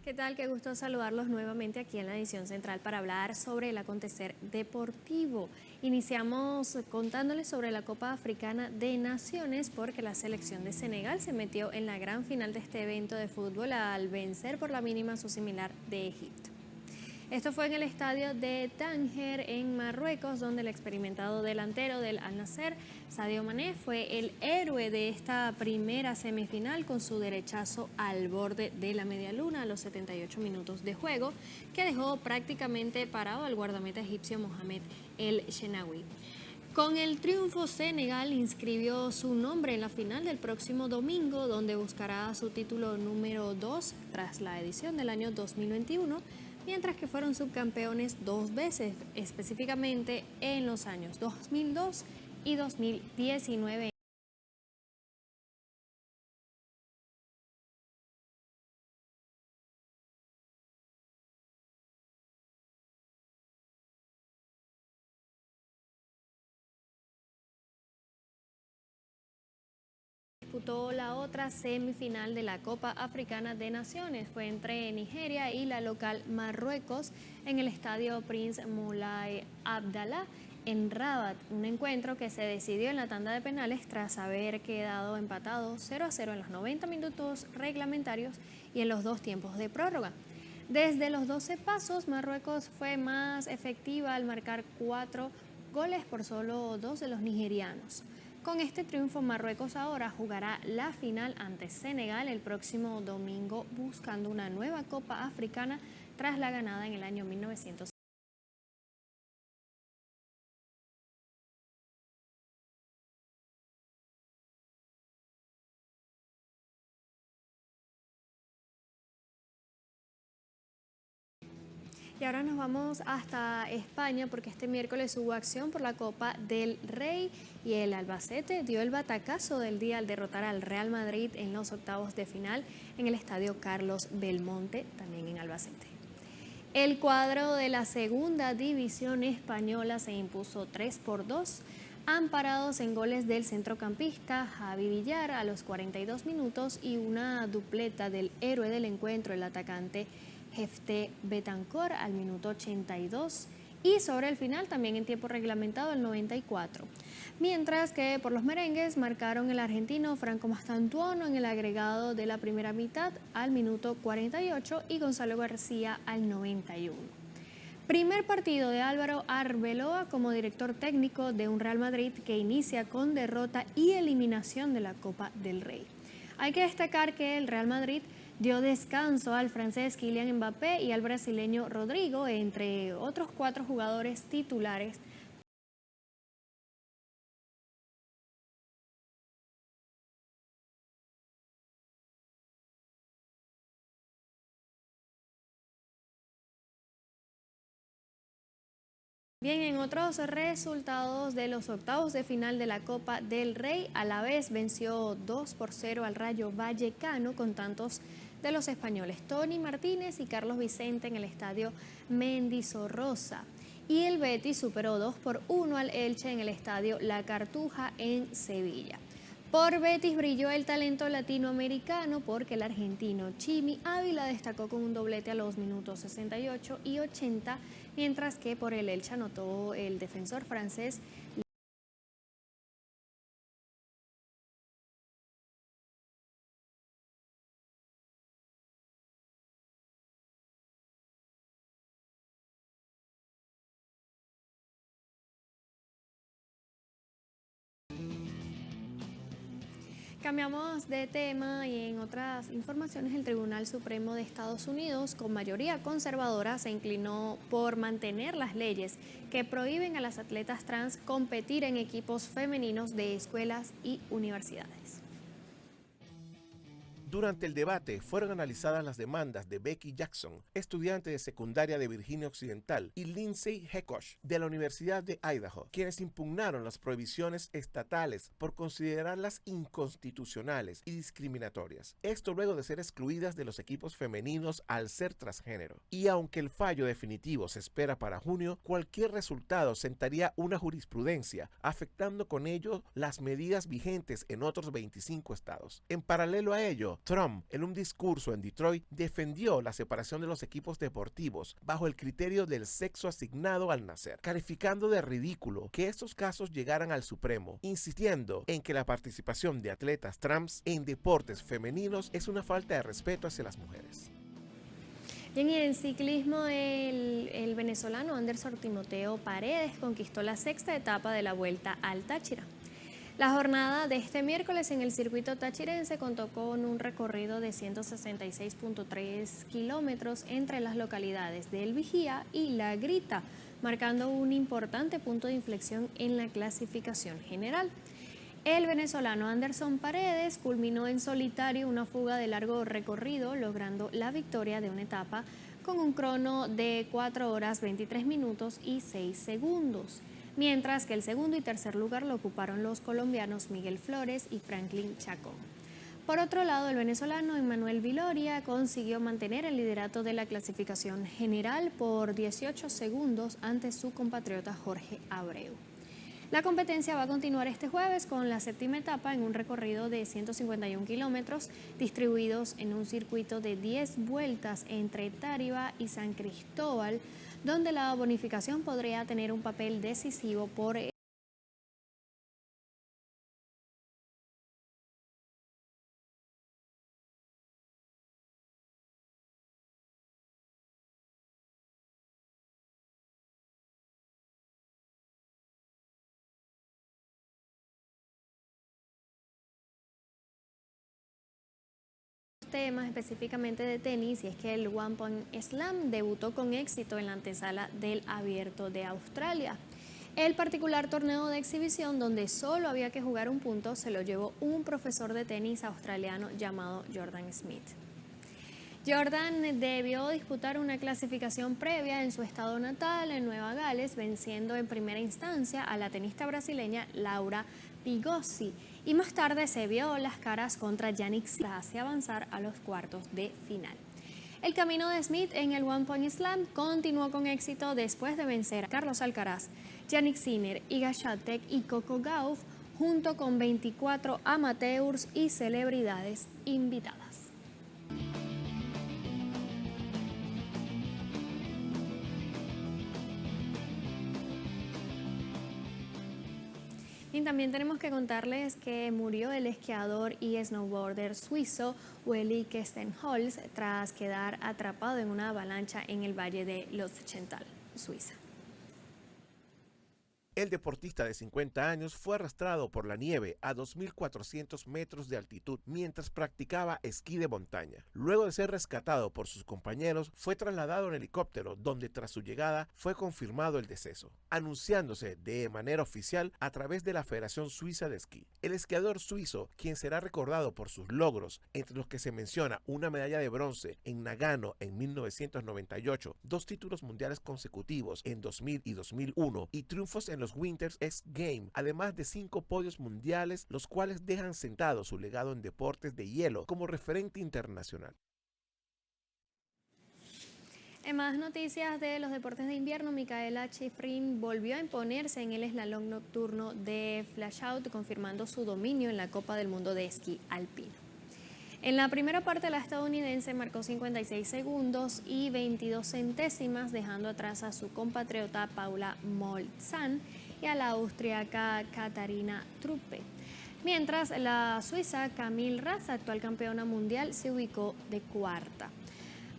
¿Qué tal? Qué gusto saludarlos nuevamente aquí en la edición central para hablar sobre el acontecer deportivo. Iniciamos contándoles sobre la Copa Africana de Naciones porque la selección de Senegal se metió en la gran final de este evento de fútbol al vencer por la mínima a su similar de Egipto. Esto fue en el estadio de Tánger, en Marruecos, donde el experimentado delantero del Al Nassr, Sadio Mané, fue el héroe de esta primera semifinal con su derechazo al borde de la media luna a los 78 minutos de juego, que dejó prácticamente parado al guardameta egipcio Mohamed El Shenawi. Con el triunfo, Senegal inscribió su nombre en la final del próximo domingo, donde buscará su título número 2 tras la edición del año 2021, mientras que fueron subcampeones 2 veces, específicamente en los años 2002 y 2019. Disputó la otra semifinal de la Copa Africana de Naciones. Fue entre Nigeria y la local Marruecos en el estadio Prince Moulay Abdallah en Rabat, un encuentro que se decidió en la tanda de penales tras haber quedado empatado 0-0 en los 90 minutos reglamentarios y en los 2 tiempos de prórroga. Desde los 12 pasos, Marruecos fue más efectiva al marcar 4 goles por solo 2 de los nigerianos. Con este triunfo, Marruecos ahora jugará la final ante Senegal el próximo domingo, buscando una nueva Copa Africana tras la ganada en el año 1900. Y ahora nos vamos hasta España porque este miércoles hubo acción por la Copa del Rey y el Albacete dio el batacazo del día al derrotar al Real Madrid en los octavos de final en el estadio Carlos Belmonte, también en Albacete. El cuadro de la segunda división española se impuso 3-2, amparados en goles del centrocampista Javi Villar a los 42 minutos y una dupleta del héroe del encuentro, el atacante Jefté Betancor, al minuto 82 y sobre el final también en tiempo reglamentado al 94. Mientras que por los merengues marcaron el argentino Franco Mastantuono en el agregado de la primera mitad al minuto 48 y Gonzalo García al 91. Primer partido de Álvaro Arbeloa como director técnico de un Real Madrid que inicia con derrota y eliminación de la Copa del Rey. Hay que destacar que el Real Madrid dio descanso al francés Kylian Mbappé y al brasileño Rodrigo, entre otros 4 jugadores titulares. Bien, en otros resultados de los octavos de final de la Copa del Rey, Alavés venció 2-0 al Rayo Vallecano con tantos de los españoles Tony Martínez y Carlos Vicente en el estadio Mendizorroza. Y el Betis superó 2-1 al Elche en el estadio La Cartuja en Sevilla. Por Betis brilló el talento latinoamericano porque el argentino Chimi Ávila destacó con un doblete a los minutos 68 y 80, mientras que por el Elche anotó el defensor francés. Cambiamos de tema y en otras informaciones el Tribunal Supremo de Estados Unidos, con mayoría conservadora, se inclinó por mantener las leyes que prohíben a las atletas trans competir en equipos femeninos de escuelas y universidades. Durante el debate fueron analizadas las demandas de Becky Jackson, estudiante de secundaria de Virginia Occidental, y Lindsay Hekosh, de la Universidad de Idaho, quienes impugnaron las prohibiciones estatales por considerarlas inconstitucionales y discriminatorias. Esto luego de ser excluidas de los equipos femeninos al ser transgénero. Y aunque el fallo definitivo se espera para junio, cualquier resultado sentaría una jurisprudencia, afectando con ello las medidas vigentes en otros 25 estados. En paralelo a ello, Trump, en un discurso en Detroit, defendió la separación de los equipos deportivos bajo el criterio del sexo asignado al nacer, calificando de ridículo que estos casos llegaran al Supremo, insistiendo en que la participación de atletas trans en deportes femeninos es una falta de respeto hacia las mujeres. Bien, y en ciclismo, el venezolano Anderson Timoteo Paredes conquistó la sexta etapa de la Vuelta al Táchira. La jornada de este miércoles en el circuito tachirense contó con un recorrido de 166.3 kilómetros entre las localidades de El Vigía y La Grita, marcando un importante punto de inflexión en la clasificación general. El venezolano Anderson Paredes culminó en solitario una fuga de largo recorrido, logrando la victoria de una etapa con un crono de 4 horas 23 minutos y 6 segundos, mientras que el segundo y tercer lugar lo ocuparon los colombianos Miguel Flores y Franklin Chacón. Por otro lado, el venezolano Emmanuel Viloria consiguió mantener el liderato de la clasificación general por 18 segundos ante su compatriota Jorge Abreu. La competencia va a continuar este jueves con la séptima etapa en un recorrido de 151 kilómetros distribuidos en un circuito de 10 vueltas entre Táriba y San Cristóbal, donde la bonificación podría tener un papel decisivo por temas específicamente de tenis, y es que el One Point Slam debutó con éxito en la antesala del Abierto de Australia. El particular torneo de exhibición, donde solo había que jugar un punto, se lo llevó un profesor de tenis australiano llamado Jordan Smith. Jordan debió disputar una clasificación previa en su estado natal, en Nueva Gales, venciendo en primera instancia a la tenista brasileña Laura Pigossi, y más tarde se vio las caras contra Jannik Sinner hacia avanzar a los cuartos de final. El camino de Smith en el One Point Slam continuó con éxito después de vencer a Carlos Alcaraz, Jannik Sinner, Iga Swiatek y Coco Gauff, junto con 24 amateurs y celebridades invitadas. Y también tenemos que contarles que murió el esquiador y snowboarder suizo Willi Kestenholz tras quedar atrapado en una avalancha en el valle de Lotschental, Suiza. El deportista de 50 años fue arrastrado por la nieve a 2.400 metros de altitud mientras practicaba esquí de montaña. Luego de ser rescatado por sus compañeros, fue trasladado en helicóptero, donde tras su llegada fue confirmado el deceso, anunciándose de manera oficial a través de la Federación Suiza de Esquí. El esquiador suizo, quien será recordado por sus logros, entre los que se menciona una medalla de bronce en Nagano en 1998, 2 títulos mundiales consecutivos en 2000 y 2001 y triunfos en los Winters X Games, además de 5 podios mundiales, los cuales dejan sentado su legado en deportes de hielo como referente internacional. En más noticias de los deportes de invierno, Mikaela Shiffrin volvió a imponerse en el eslalon nocturno de Flashout, confirmando su dominio en la Copa del Mundo de Esquí Alpino. En la primera parte, la estadounidense marcó 56 segundos y 22 centésimas, dejando atrás a su compatriota Paula Molzan y a la austríaca Katharina Truppe. Mientras la suiza Camille Raza, actual campeona mundial, se ubicó de cuarta.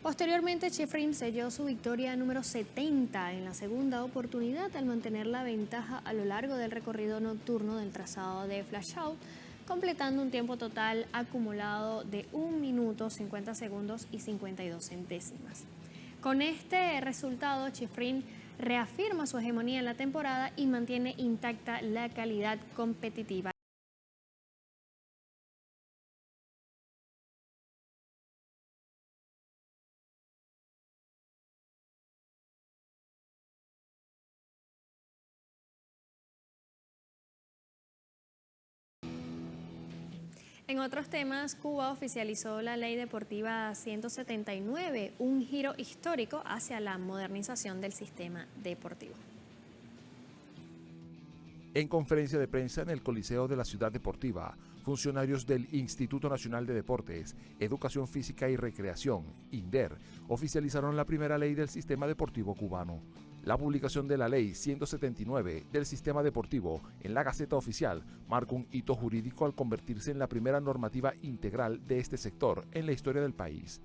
Posteriormente, Shiffrin selló su victoria número 70 en la segunda oportunidad al mantener la ventaja a lo largo del recorrido nocturno del trazado de Flashout, completando un tiempo total acumulado de 1 minuto 50 segundos y 52 centésimas. Con este resultado, Shiffrin reafirma su hegemonía en la temporada y mantiene intacta la calidad competitiva. En otros temas, Cuba oficializó la Ley Deportiva 179, un giro histórico hacia la modernización del sistema deportivo. En conferencia de prensa en el Coliseo de la Ciudad Deportiva, funcionarios del Instituto Nacional de Deportes, Educación Física y Recreación, INDER, oficializaron la primera ley del sistema deportivo cubano. La publicación de la Ley 179 del Sistema Deportivo en la Gaceta Oficial marca un hito jurídico al convertirse en la primera normativa integral de este sector en la historia del país.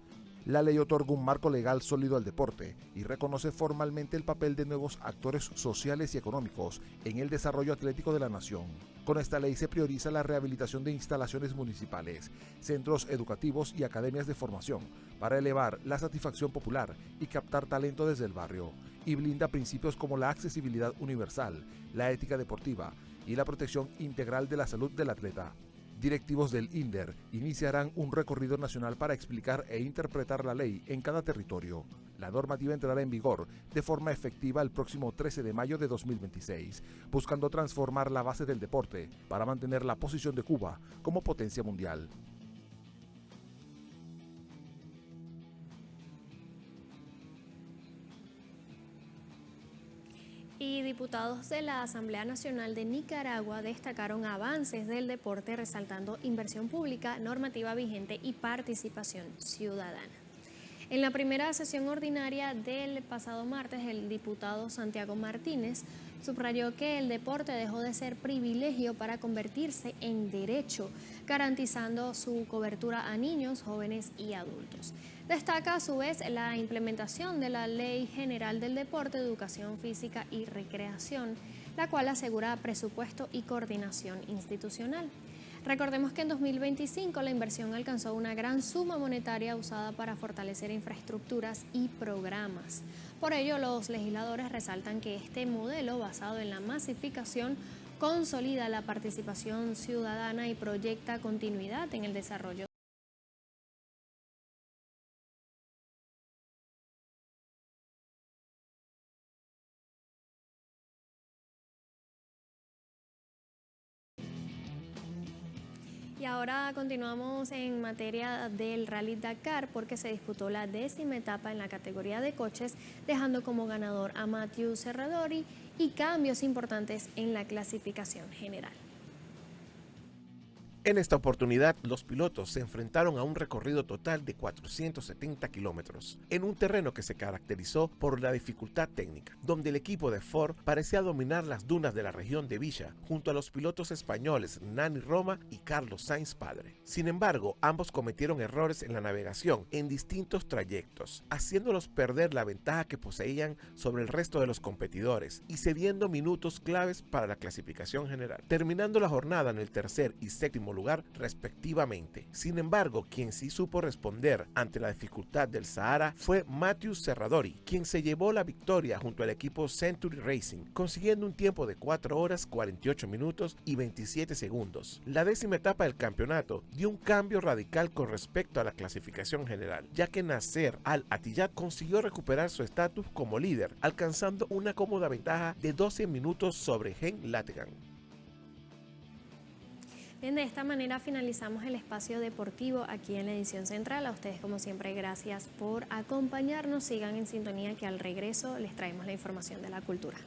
La ley otorga un marco legal sólido al deporte y reconoce formalmente el papel de nuevos actores sociales y económicos en el desarrollo atlético de la nación. Con esta ley se prioriza la rehabilitación de instalaciones municipales, centros educativos y academias de formación para elevar la satisfacción popular y captar talento desde el barrio, y blinda principios como la accesibilidad universal, la ética deportiva y la protección integral de la salud del atleta. Directivos del INDER iniciarán un recorrido nacional para explicar e interpretar la ley en cada territorio. La normativa entrará en vigor de forma efectiva el próximo 13 de mayo de 2026, buscando transformar la base del deporte para mantener la posición de Cuba como potencia mundial. Y diputados de la Asamblea Nacional de Nicaragua destacaron avances del deporte, resaltando inversión pública, normativa vigente y participación ciudadana. En la primera sesión ordinaria del pasado martes, el diputado Santiago Martínez subrayó que el deporte dejó de ser privilegio para convertirse en derecho, garantizando su cobertura a niños, jóvenes y adultos. Destaca a su vez la implementación de la Ley General del Deporte, Educación Física y Recreación, la cual asegura presupuesto y coordinación institucional. Recordemos que en 2025 la inversión alcanzó una gran suma monetaria usada para fortalecer infraestructuras y programas. Por ello, los legisladores resaltan que este modelo, basado en la masificación, consolida la participación ciudadana y proyecta continuidad en el desarrollo. Y ahora continuamos en materia del Rally Dakar porque se disputó la 10ª etapa en la categoría de coches, dejando como ganador a Mathieu Serradori y cambios importantes en la clasificación general. En esta oportunidad, los pilotos se enfrentaron a un recorrido total de 470 kilómetros, en un terreno que se caracterizó por la dificultad técnica, donde el equipo de Ford parecía dominar las dunas de la región de Villa, junto a los pilotos españoles Nani Roma y Carlos Sainz padre. Sin embargo, ambos cometieron errores en la navegación en distintos trayectos, haciéndolos perder la ventaja que poseían sobre el resto de los competidores y cediendo minutos claves para la clasificación general, terminando la jornada en el tercer y séptimo lugar respectivamente. Sin embargo, quien sí supo responder ante la dificultad del Sahara fue Mathieu Serradori, quien se llevó la victoria junto al equipo Century Racing, consiguiendo un tiempo de 4 horas 48 minutos y 27 segundos. La 10ª etapa del campeonato dio un cambio radical con respecto a la clasificación general, ya que Nasser Al-Attiyah consiguió recuperar su estatus como líder, alcanzando una cómoda ventaja de 12 minutos sobre Hen Lategan. Bien, de esta manera finalizamos el espacio deportivo aquí en la edición central. A ustedes, como siempre, gracias por acompañarnos. Sigan en sintonía que al regreso les traemos la información de la cultura.